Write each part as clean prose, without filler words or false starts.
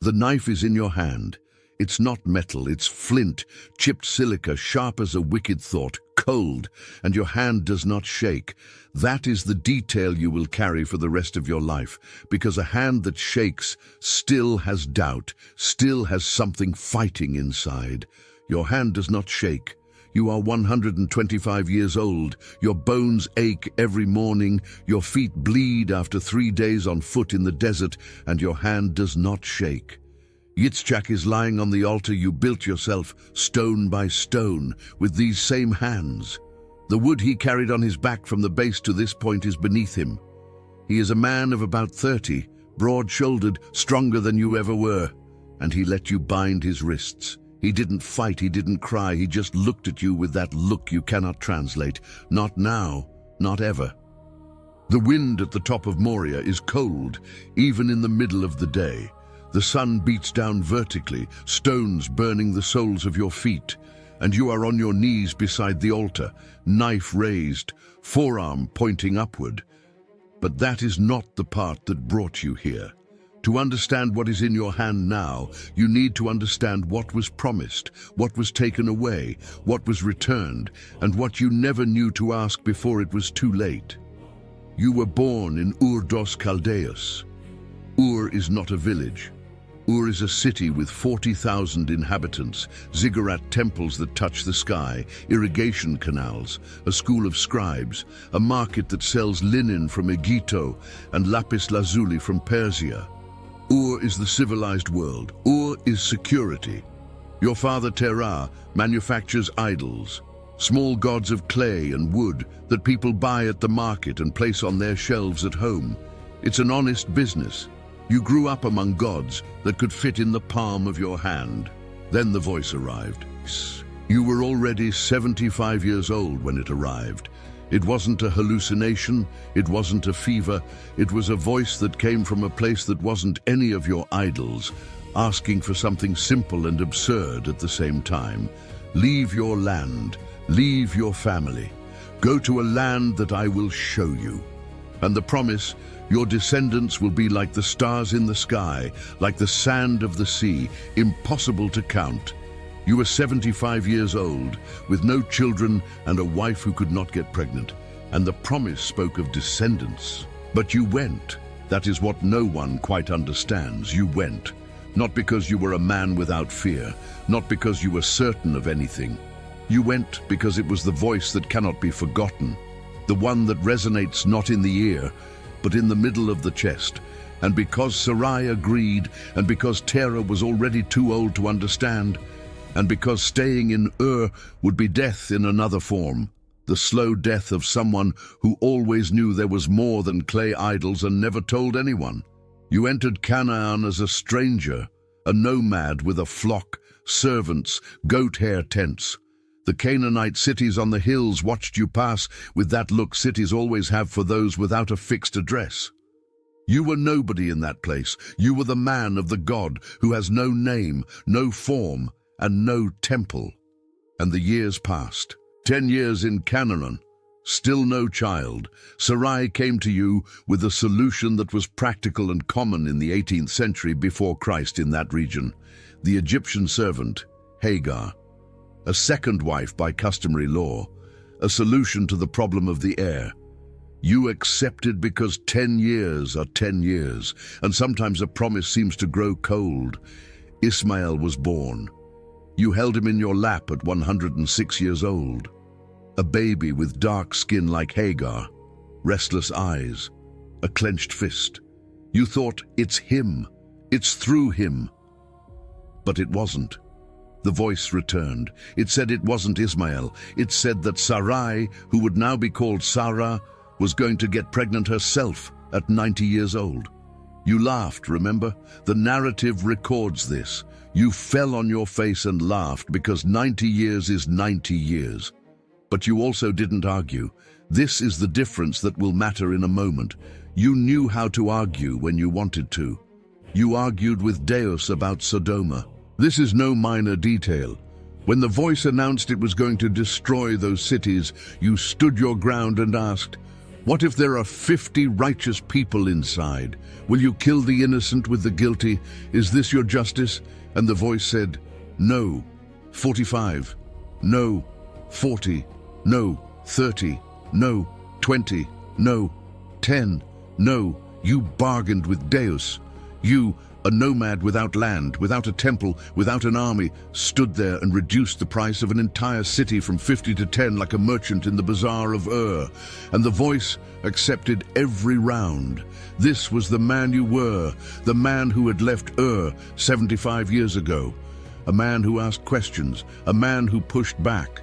The knife is in your hand. It's not metal, it's flint, chipped silica, sharp as a wicked thought, cold, and your hand does not shake. That is the detail you will carry for the rest of your life, because a hand that shakes still has doubt, still has something fighting inside. Your hand does not shake. You are 125 years old. Your bones ache every morning. Your feet bleed after 3 days on foot in the desert, and your hand does not shake. Yitzchak is lying on the altar you built yourself, stone by stone, with these same hands. The wood he carried on his back from the base to this point is beneath him. He is a man of about 30, broad-shouldered, stronger than you ever were, and he let you bind his wrists. He didn't fight, he didn't cry, he just looked at you with that look you cannot translate. Not now, not ever. The wind at the top of Moria is cold, even in the middle of the day. The sun beats down vertically, stones burning the soles of your feet, and you are on your knees beside the altar, knife raised, forearm pointing upward. But that is not the part that brought you here. To understand what is in your hand now, you need to understand what was promised, what was taken away, what was returned, and what you never knew to ask before it was too late. You were born in Ur dos Chaldeus. Ur is not a village. Ur is a city with 40,000 inhabitants, ziggurat temples that touch the sky, irrigation canals, a school of scribes, a market that sells linen from Egitto and lapis lazuli from Persia. Ur is the civilized world. Ur is security. Your father Terah manufactures idols, small gods of clay and wood that people buy at the market and place on their shelves at home. It's an honest business. You grew up among gods that could fit in the palm of your hand. Then the voice arrived. You were already 75 years old when it arrived. It wasn't a hallucination, it wasn't a fever, it was a voice that came from a place that wasn't any of your idols, asking for something simple and absurd at the same time. Leave your land, leave your family. Go to a land that I will show you. And the promise, your descendants will be like the stars in the sky, like the sand of the sea, impossible to count. You were 75 years old, with no children and a wife who could not get pregnant, and the promise spoke of descendants. But you went. That is what no one quite understands. You went. Not because you were a man without fear, not because you were certain of anything. You went because it was the voice that cannot be forgotten, the one that resonates not in the ear, but in the middle of the chest. And because Sarai agreed, and because Terah was already too old to understand, and because staying in Ur would be death in another form, the slow death of someone who always knew there was more than clay idols and never told anyone. You entered Canaan as a stranger, a nomad with a flock, servants, goat hair tents. The Canaanite cities on the hills watched you pass with that look cities always have for those without a fixed address. You were nobody in that place. You were the man of the God who has no name, no form, and no temple. And the years passed. 10 years in Canaan, still no child. Sarai came to you with a solution that was practical and common in the 18th century before Christ in that region. The Egyptian servant, Hagar. A second wife by customary law. A solution to the problem of the heir. You accepted because 10 years are 10 years, and sometimes a promise seems to grow cold. Ismael was born. You held him in your lap at 106 years old. A baby with dark skin like Hagar, restless eyes, a clenched fist. You thought, it's him, it's through him. But it wasn't. The voice returned. It said it wasn't Ismael. It said that Sarai, who would now be called Sarah, was going to get pregnant herself at 90 years old. You laughed, remember? The narrative records this. You fell on your face and laughed because 90 years is 90 years. But you also didn't argue. This is the difference that will matter in a moment. You knew how to argue when you wanted to. You argued with Deus about Sodoma. This is no minor detail. When the voice announced it was going to destroy those cities, you stood your ground and asked, What if there are 50 righteous people inside? Will you kill the innocent with the guilty? Is this your justice? And the voice said, no. 45. No. 40. No. 30. No. 20. No. 10. No. You bargained with Deus. You, a nomad without land, without a temple, without an army, stood there and reduced the price of an entire city from 50 to 10 like a merchant in the bazaar of Ur. And the voice accepted every round. This was the man you were, the man who had left Ur 75 years ago. A man who asked questions, a man who pushed back.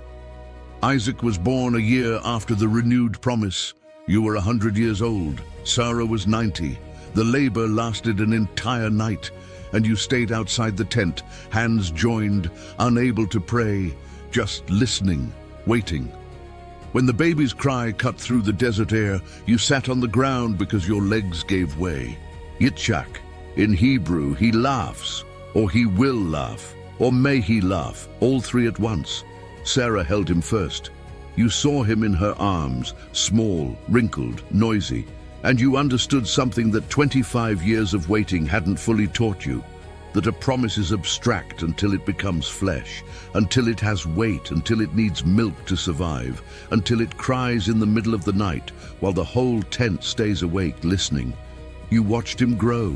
Isaac was born a year after the renewed promise. You were 100 years old. Sarah was 90. The labor lasted an entire night, and you stayed outside the tent, hands joined, unable to pray, just listening, waiting. When the baby's cry cut through the desert air, you sat on the ground because your legs gave way. Yitzhak, in Hebrew, he laughs, or he will laugh, or may he laugh, all three at once. Sarah held him first. You saw him in her arms, small, wrinkled, noisy, and you understood something that 25 years of waiting hadn't fully taught you, that a promise is abstract until it becomes flesh, until it has weight, until it needs milk to survive, until it cries in the middle of the night while the whole tent stays awake listening. You watched him grow.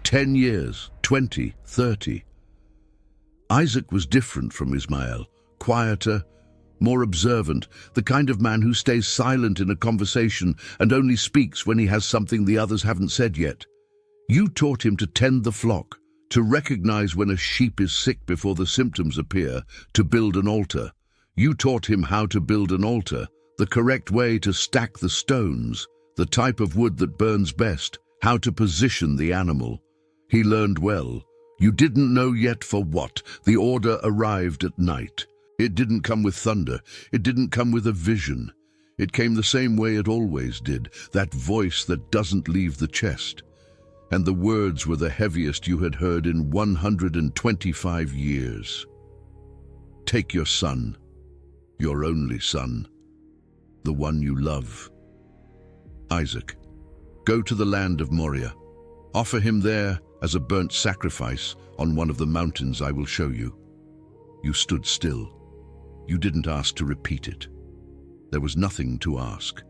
10 years, 20, 30. Isaac was different from Ismael, quieter, more observant, the kind of man who stays silent in a conversation and only speaks when he has something the others haven't said yet. You taught him to tend the flock, to recognize when a sheep is sick before the symptoms appear, to build an altar. You taught him how to build an altar, the correct way to stack the stones, the type of wood that burns best, how to position the animal. He learned well. You didn't know yet for what. The order arrived at night. It didn't come with thunder. It didn't come with a vision. It came the same way it always did, that voice that doesn't leave the chest. And the words were the heaviest you had heard in 125 years. Take your son, your only son, the one you love. Isaac, go to the land of Moriah. Offer him there as a burnt sacrifice on one of the mountains I will show you. You stood still. You didn't ask to repeat it. There was nothing to ask.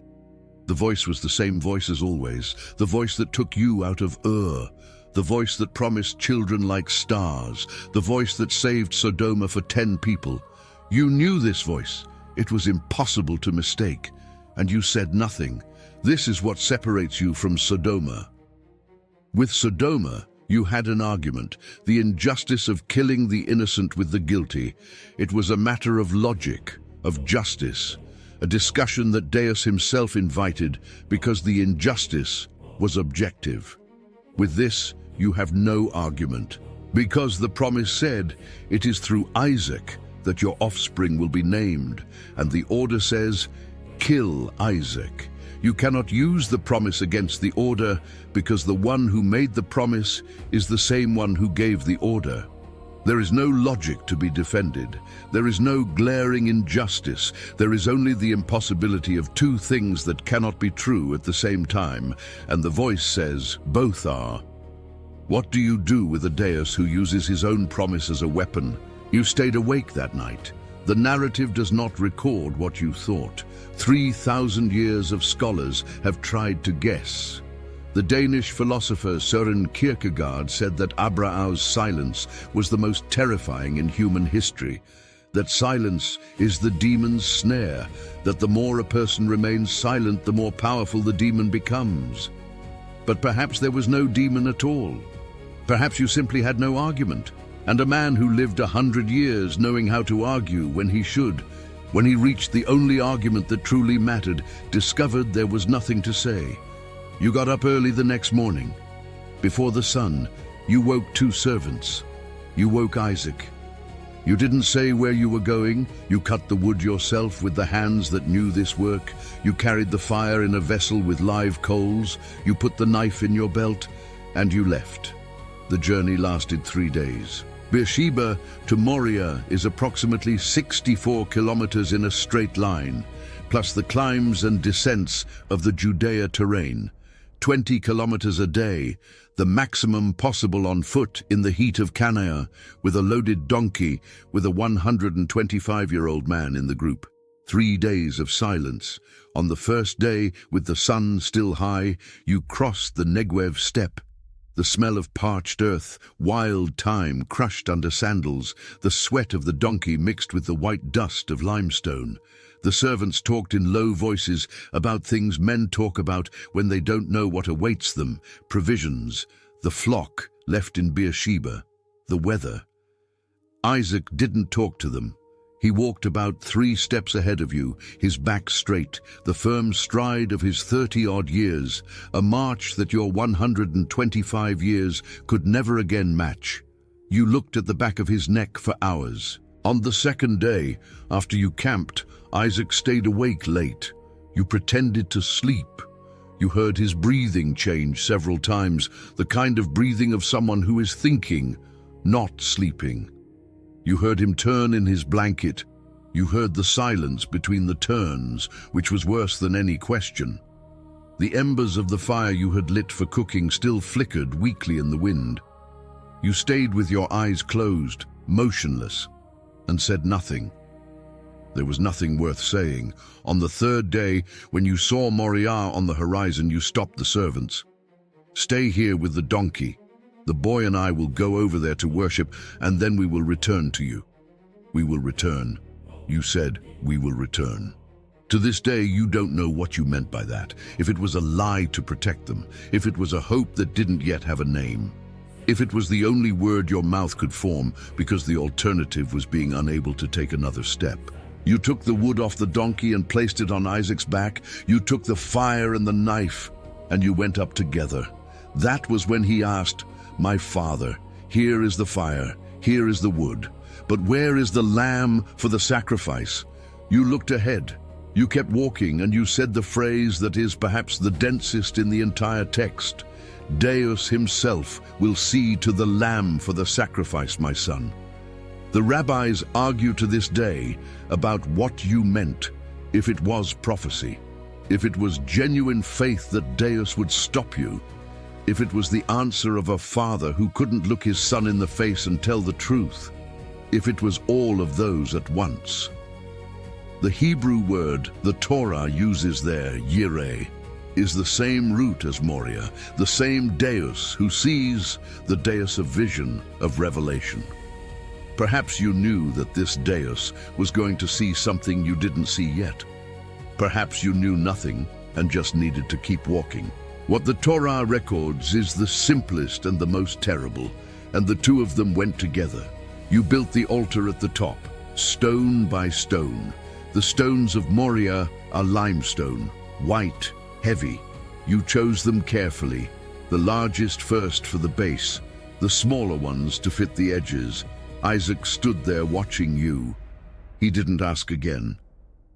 The voice was the same voice as always, the voice that took you out of Ur, the voice that promised children like stars, the voice that saved Sodoma for 10 people. You knew this voice. It was impossible to mistake, and you said nothing. This is what separates you from Sodoma. With Sodoma, you had an argument, the injustice of killing the innocent with the guilty. It was a matter of logic, of justice, a discussion that Deus himself invited because the injustice was objective. With this, you have no argument, because the promise said, it is through Isaac that your offspring will be named, and the order says, kill Isaac. You cannot use the promise against the order because the one who made the promise is the same one who gave the order. There is no logic to be defended. There is no glaring injustice. There is only the impossibility of two things that cannot be true at the same time, and the voice says, both are. What do you do with a Deus who uses his own promise as a weapon? You stayed awake that night. The narrative does not record what you thought. 3,000 years of scholars have tried to guess. The Danish philosopher Søren Kierkegaard said that Abraham's silence was the most terrifying in human history, that silence is the demon's snare, that the more a person remains silent, the more powerful the demon becomes. But perhaps there was no demon at all. Perhaps you simply had no argument. And a man who lived 100 years knowing how to argue when he should, when he reached the only argument that truly mattered, discovered there was nothing to say. You got up early the next morning. Before the sun, you woke 2 servants. You woke Isaac. You didn't say where you were going. You cut the wood yourself with the hands that knew this work. You carried the fire in a vessel with live coals. You put the knife in your belt, and you left. The journey lasted 3 days. Beersheba to Moriah is approximately 64 kilometers in a straight line. plus the climbs and descents of the Judea terrain. 20 kilometers a day, the maximum possible on foot in the heat of Canaan, with a loaded donkey, with a 125-year-old man in the group. 3 days of silence. On the first day, with the sun still high, you crossed the Negev steppe. The smell of parched earth, wild thyme crushed under sandals, the sweat of the donkey mixed with the white dust of limestone. The servants talked in low voices about things men talk about when they don't know what awaits them: provisions, the flock left in Beersheba, the weather. Isaac didn't talk to them. He walked about 3 steps ahead of you, his back straight, the firm stride of his 30-odd years, a march that your 125 years could never again match. You looked at the back of his neck for hours. On the second day, after you camped, Isaac stayed awake late. You pretended to sleep. You heard his breathing change several times, the kind of breathing of someone who is thinking, not sleeping. You heard him turn in his blanket. You heard the silence between the turns, which was worse than any question. The embers of the fire you had lit for cooking still flickered weakly in the wind. You stayed with your eyes closed, motionless, and said nothing. There was nothing worth saying. On the third day, when you saw Moriah on the horizon, you stopped the servants. "Stay here with the donkey. The boy and I will go over there to worship, and then we will return to you." "We will return." You said, "We will return." To this day, you don't know what you meant by that. If it was a lie to protect them, if it was a hope that didn't yet have a name, if it was the only word your mouth could form because the alternative was being unable to take another step. You took the wood off the donkey and placed it on Isaac's back. You took the fire and the knife, and you went up together. That was when he asked, "My father, here is the fire, here is the wood, but where is the lamb for the sacrifice?" You looked ahead. You kept walking, and you said the phrase that is perhaps the densest in the entire text. "Deus himself will see to the lamb for the sacrifice, my son." The rabbis argue to this day about what you meant, if it was prophecy, if it was genuine faith that Deus would stop you, if it was the answer of a father who couldn't look his son in the face and tell the truth, if it was all of those at once. The Hebrew word the Torah uses there, yireh, is the same root as Moriah, the same Deus who sees, the Deus of vision, of revelation. Perhaps you knew that this Deus was going to see something you didn't see yet. Perhaps you knew nothing and just needed to keep walking. What the Torah records is the simplest and the most terrible, and the two of them went together. You built the altar at the top, stone by stone. The stones of Moriah are limestone, white, heavy. You chose them carefully, the largest first for the base, the smaller ones to fit the edges. Isaac stood there watching you. He didn't ask again.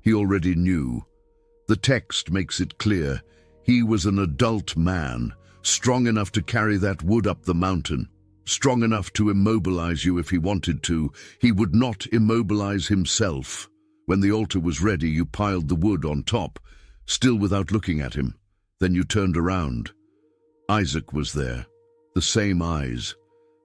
He already knew. The text makes it clear. He was an adult man, strong enough to carry that wood up the mountain, strong enough to immobilize you if he wanted to. He would not immobilize himself. When the altar was ready, you piled the wood on top, still without looking at him. Then you turned around. Isaac was there, the same eyes,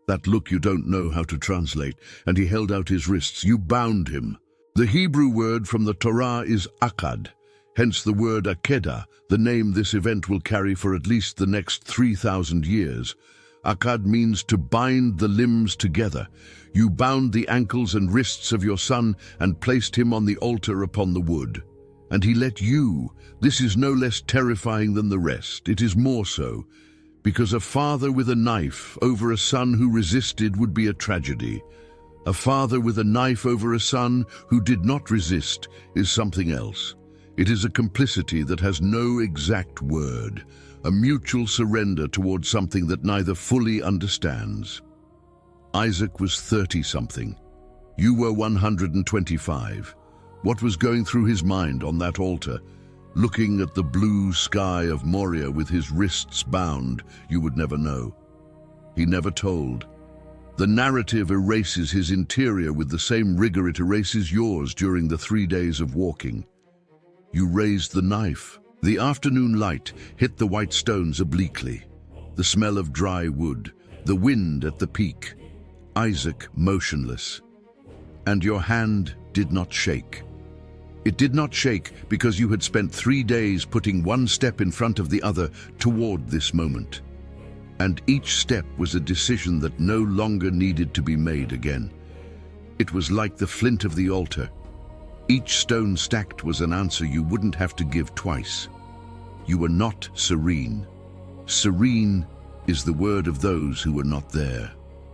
that look you don't know how to translate, and he held out his wrists. You bound him. The Hebrew word from the Torah is akad, hence the word akedah, the name this event will carry for at least the next 3,000 years. Akad means to bind the limbs together. You bound the ankles and wrists of your son and placed him on the altar upon the wood. And he let you. This is no less terrifying than the rest. It is more so, because a father with a knife over a son who resisted would be a tragedy. A father with a knife over a son who did not resist is something else. It is a complicity that has no exact word, a mutual surrender towards something that neither fully understands. Isaac was 30-something. You were 125. What was going through his mind on that altar? Looking at the blue sky of Moriah with his wrists bound, you would never know. He never told. The narrative erases his interior with the same rigor it erases yours during the 3 days of walking. You raised the knife. The afternoon light hit the white stones obliquely. The smell of dry wood, the wind at the peak. Isaac motionless. And your hand did not shake. It did not shake because you had spent 3 days putting one step in front of the other toward this moment. And each step was a decision that no longer needed to be made again. It was like the flint of the altar. Each stone stacked was an answer you wouldn't have to give twice. You were not serene. Serene is the word of those who were not there.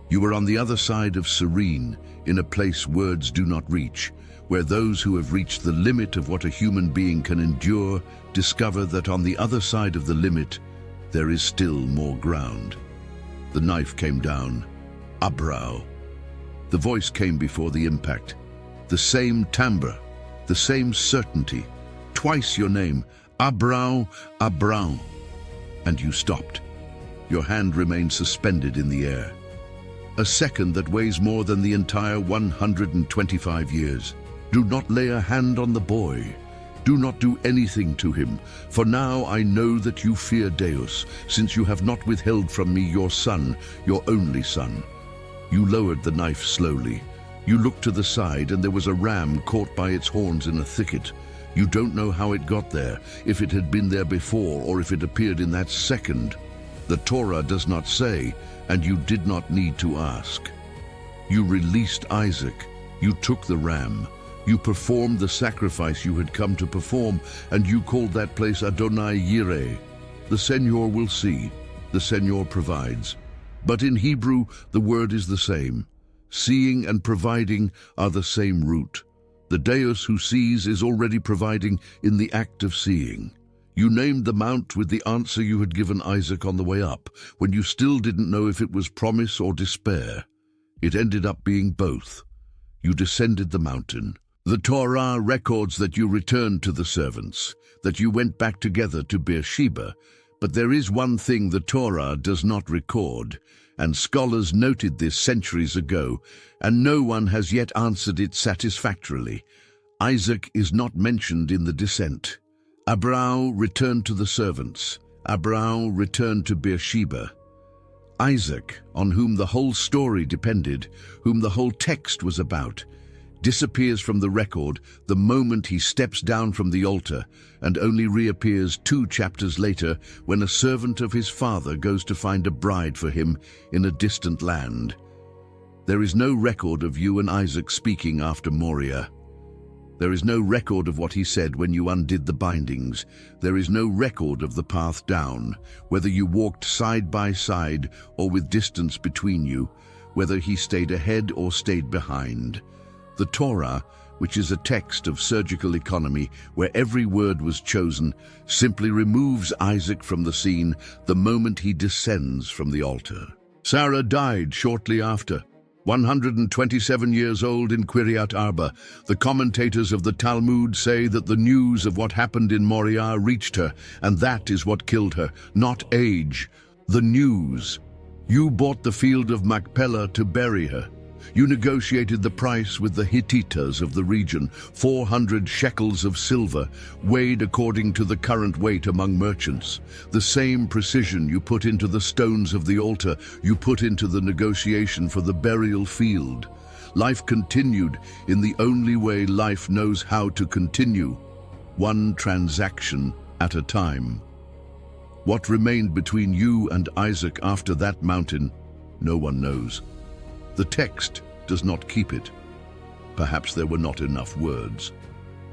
You were on the other side of serene, in a place words do not reach, where those who have reached the limit of what a human being can endure discover that on the other side of the limit, there is still more ground. The knife came down. Abrao. The voice came before the impact. The same timbre, the same certainty. Twice your name, Abrao, Abrao. And you stopped. Your hand remained suspended in the air. A second that weighs more than the entire 125 years. Do not lay a hand on the boy. Do not do anything to him, for now I know that you fear Deus, since you have not withheld from me your son, your only son. You lowered the knife slowly. You looked to the side and there was a ram caught by its horns in a thicket. You don't know how it got there, if it had been there before or if it appeared in that second. The Torah does not say, and you did not need to ask. You released Isaac. You took the ram. You performed the sacrifice you had come to perform, and you called that place Adonai Yireh. The Senor will see. The Senor provides. But in Hebrew, the word is the same. Seeing and providing are the same root. The Deus who sees is already providing in the act of seeing. You named the mount with the answer you had given Isaac on the way up, when you still didn't know if it was promise or despair. It ended up being both. You descended the mountain. The Torah records that you returned to the servants, that you went back together to Beersheba, but there is one thing the Torah does not record, and scholars noted this centuries ago, and no one has yet answered it satisfactorily. Isaac is not mentioned in the descent. Abrao returned to the servants. Abrao returned to Beersheba. Isaac, on whom the whole story depended, whom the whole text was about, disappears from the record the moment he steps down from the altar and only reappears 2 chapters later when a servant of his father goes to find a bride for him in a distant land. There is no record of you and Isaac speaking after Moriah. There is no record of what he said when you undid the bindings. There is no record of the path down, whether you walked side by side or with distance between you, whether he stayed ahead or stayed behind. The Torah, which is a text of surgical economy where every word was chosen, simply removes Isaac from the scene the moment he descends from the altar. Sarah died shortly after. 127 years old in Kiryat Arba, the commentators of the Talmud say that the news of what happened in Moriah reached her, and that is what killed her, not age. The news. You bought the field of Machpelah to bury her. You negotiated the price with the Hittites of the region, 400 shekels of silver, weighed according to the current weight among merchants. The same precision you put into the stones of the altar, you put into the negotiation for the burial field. Life continued in the only way life knows how to continue, one transaction at a time. What remained between you and Isaac after that mountain, no one knows. The text does not keep it. Perhaps there were not enough words.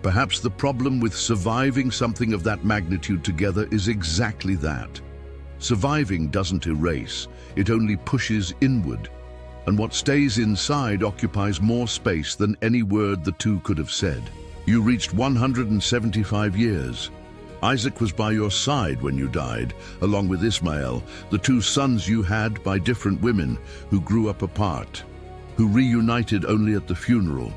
Perhaps the problem with surviving something of that magnitude together is exactly that. Surviving doesn't erase, it only pushes inward. And what stays inside occupies more space than any word the two could have said. You reached 175 years. Isaac was by your side when you died, along with Ishmael, the 2 sons you had by different women who grew up apart, who reunited only at the funeral.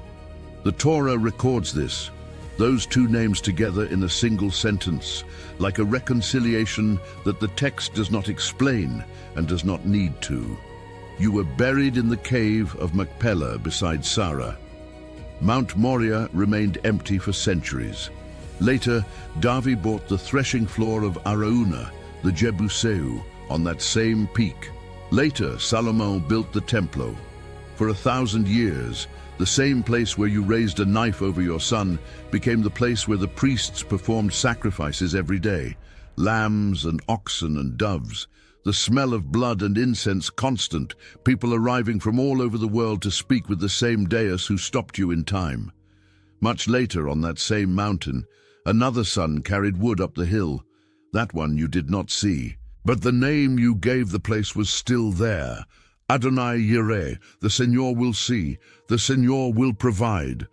The Torah records this, those 2 names together in a single sentence, like a reconciliation that the text does not explain and does not need to. You were buried in the cave of Machpelah beside Sarah. Mount Moriah remained empty for centuries. Later, Davi bought the threshing floor of Araunah, the Jebuseu, on that same peak. Later, Salomon built the Templo. For 1,000 years, the same place where you raised a knife over your son became the place where the priests performed sacrifices every day. Lambs and oxen and doves. The smell of blood and incense constant, people arriving from all over the world to speak with the same deus who stopped you in time. Much later, on that same mountain, another son carried wood up the hill. That one you did not see. But the name you gave the place was still there. Adonai Yireh, the Señor will see, the Señor will provide.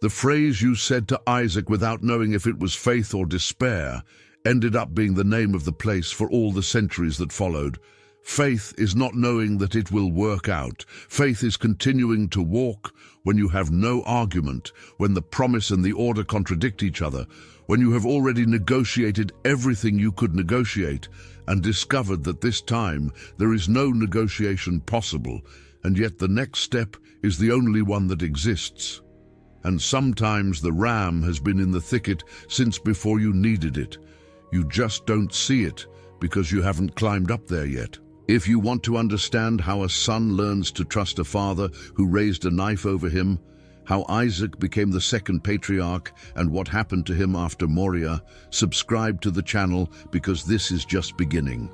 The phrase you said to Isaac without knowing if it was faith or despair ended up being the name of the place for all the centuries that followed. Faith is not knowing that it will work out. Faith is continuing to walk when you have no argument, when the promise and the order contradict each other, when you have already negotiated everything you could negotiate and discovered that this time there is no negotiation possible, and yet the next step is the only one that exists. And sometimes the ram has been in the thicket since before you needed it. You just don't see it because you haven't climbed up there yet. If you want to understand how a son learns to trust a father who raised a knife over him, how Isaac became the second patriarch, and what happened to him after Moriah, subscribe to the channel because this is just beginning.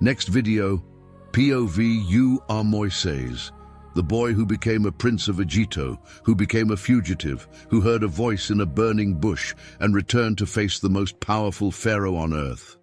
Next video, POV You Are Moises, the boy who became a prince of Egitto, who became a fugitive, who heard a voice in a burning bush and returned to face the most powerful pharaoh on earth.